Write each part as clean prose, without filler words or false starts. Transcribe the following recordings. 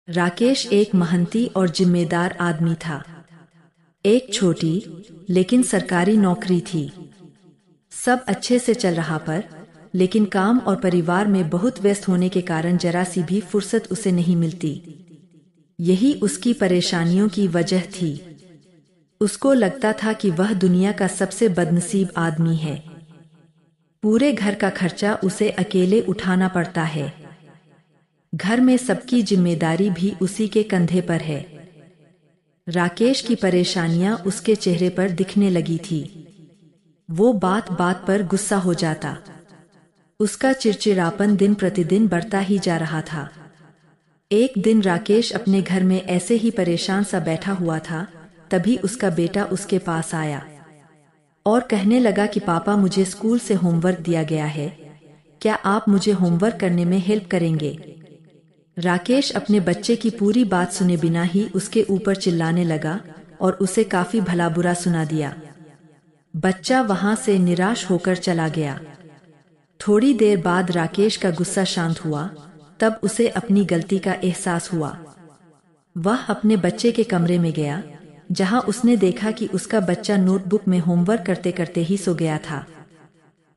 राकेश एक मेहनती और जिम्मेदार आदमी था। एक छोटी लेकिन सरकारी नौकरी थी। सब अच्छे से चल रहा पर लेकिन काम और परिवार में बहुत व्यस्त होने के कारण जरा सी भी फुर्सत उसे नहीं मिलती। यही उसकी परेशानियों की वजह थी। उसको लगता था कि वह दुनिया का सबसे बदनसीब आदमी है। पूरे घर का खर्चा उसे अकेले उठाना पड़ता है। घर में सबकी जिम्मेदारी भी उसी के कंधे पर है। राकेश की परेशानियां उसके चेहरे पर दिखने लगी थी। वो बात बात पर गुस्सा हो जाता। उसका चिड़चिड़ापन दिन प्रतिदिन बढ़ता ही जा रहा था। एक दिन राकेश अपने घर में ऐसे ही परेशान सा बैठा हुआ था, तभी उसका बेटा उसके पास आया और कहने लगा कि पापा, मुझे स्कूल से होमवर्क दिया गया है, क्या आप मुझे होमवर्क करने में हेल्प करेंगे? राकेश अपने बच्चे की पूरी बात सुने बिना ही उसके ऊपर चिल्लाने लगा और उसे काफी भला बुरा सुना दिया। बच्चा वहां से निराश होकर चला गया। थोड़ी देर बाद राकेश का गुस्सा शांत हुआ, तब उसे अपनी गलती का एहसास हुआ। वह अपने बच्चे के कमरे में गया, जहां उसने देखा कि उसका बच्चा नोटबुक में होमवर्क करते करते ही सो गया था।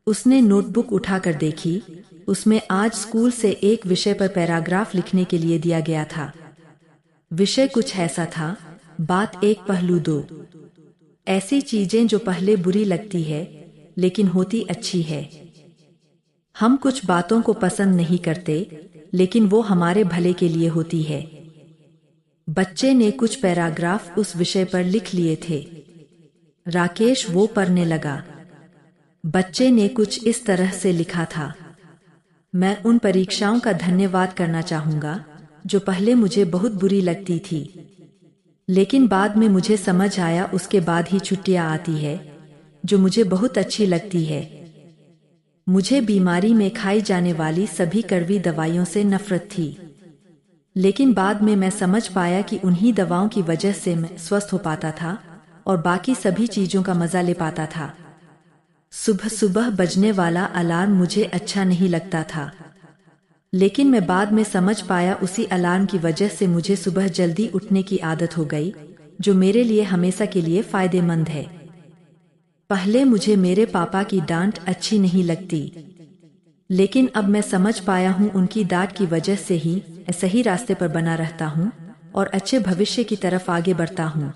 उसने नोटबुक उठाकर देखी, उसमें आज स्कूल से एक विषय पर पैराग्राफ लिखने के लिए दिया गया था। विषय कुछ ऐसा था, बात एक पहलू दो। ऐसी चीजें जो पहले बुरी लगती है लेकिन होती अच्छी है। हम कुछ बातों को पसंद नहीं करते लेकिन वो हमारे भले के लिए होती है। बच्चे ने कुछ पैराग्राफ उस विषय पर लिख लिए थे। राकेश वो पढ़ने लगा। बच्चे ने कुछ इस तरह से लिखा था, मैं उन परीक्षाओं का धन्यवाद करना चाहूंगा जो पहले मुझे बहुत बुरी लगती थी, लेकिन बाद में मुझे समझ आया उसके बाद ही छुट्टियां आती है जो मुझे बहुत अच्छी लगती है। मुझे बीमारी में खाई जाने वाली सभी कड़वी दवाइयों से नफरत थी, लेकिन बाद में मैं समझ पाया कि उन्हीं दवाओं की वजह से मैं स्वस्थ हो पाता था और बाकी सभी चीजों का मजा ले पाता था। सुबह सुबह बजने वाला अलार्म मुझे अच्छा नहीं लगता था, लेकिन मैं बाद में समझ पाया उसी अलार्म की वजह से मुझे सुबह जल्दी उठने की आदत हो गई, जो मेरे लिए हमेशा के लिए फायदेमंद है। पहले मुझे मेरे पापा की डांट अच्छी नहीं लगती, लेकिन अब मैं समझ पाया हूँ उनकी डांट की वजह से ही सही रास्ते पर बना रहता हूँ और अच्छे भविष्य की तरफ आगे बढ़ता हूँ।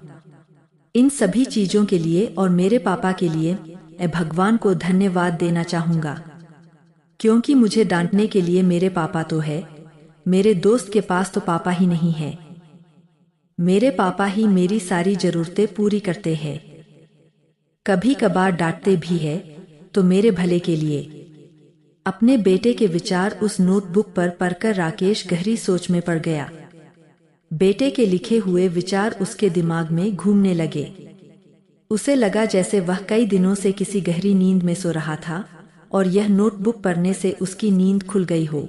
इन सभी चीजों के लिए और मेरे पापा के लिए मैं भगवान को धन्यवाद देना चाहूंगा, क्योंकि मुझे डांटने के लिए मेरे पापा तो है, मेरे दोस्त के पास तो पापा ही नहीं है। मेरे पापा ही मेरी सारी जरूरतें पूरी करते हैं। कभी कभार डांटते भी है तो मेरे भले के लिए। अपने बेटे के विचार उस नोटबुक पर पढ़कर राकेश गहरी सोच में पड़ गया। बेटे के लिखे हुए विचार उसके दिमाग में घूमने लगे। उसे लगा जैसे वह कई दिनों से किसी गहरी नींद में सो रहा था और यह नोटबुक पढ़ने से उसकी नींद खुल गई हो।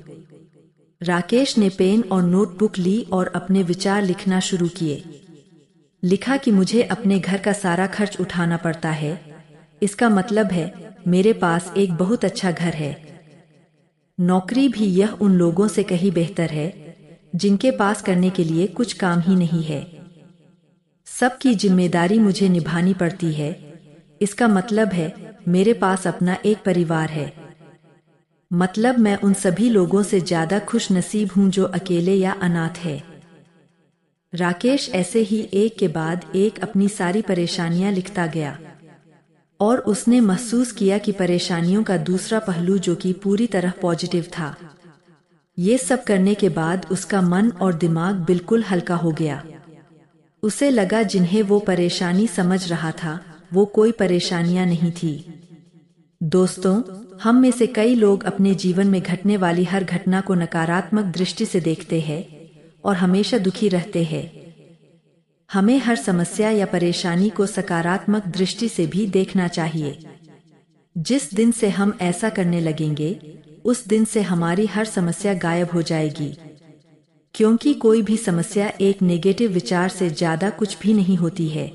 राकेश ने पेन और नोटबुक ली और अपने विचार लिखना शुरू किए। लिखा कि मुझे अपने घर का सारा खर्च उठाना पड़ता है, इसका मतलब है मेरे पास एक बहुत अच्छा घर है। नौकरी भी यह उन लोगों से कहीं बेहतर है जिनके पास करने के लिए कुछ काम ही नहीं है। सबकी जिम्मेदारी मुझे निभानी पड़ती है, इसका मतलब है मेरे पास अपना एक परिवार है। मतलब मैं उन सभी लोगों से ज्यादा खुश नसीब हूं जो अकेले या अनाथ है। राकेश ऐसे ही एक के बाद एक अपनी सारी परेशानियां लिखता गया और उसने महसूस किया कि परेशानियों का दूसरा पहलू जो कि पूरी तरह पॉजिटिव था। ये सब करने के बाद उसका मन और दिमाग बिल्कुल हल्का हो गया। उसे लगा जिन्हें वो परेशानी समझ रहा था वो कोई परेशानियां नहीं थी। दोस्तों, हम में से कई लोग अपने जीवन में घटने वाली हर घटना को नकारात्मक दृष्टि से देखते हैं और हमेशा दुखी रहते हैं। हमें हर समस्या या परेशानी को सकारात्मक दृष्टि से भी देखना चाहिए। जिस दिन से हम ऐसा करने लगेंगे, उस दिन से हमारी हर समस्या गायब हो जाएगी, क्योंकि कोई भी समस्या एक नेगेटिव विचार से ज्यादा कुछ भी नहीं होती है।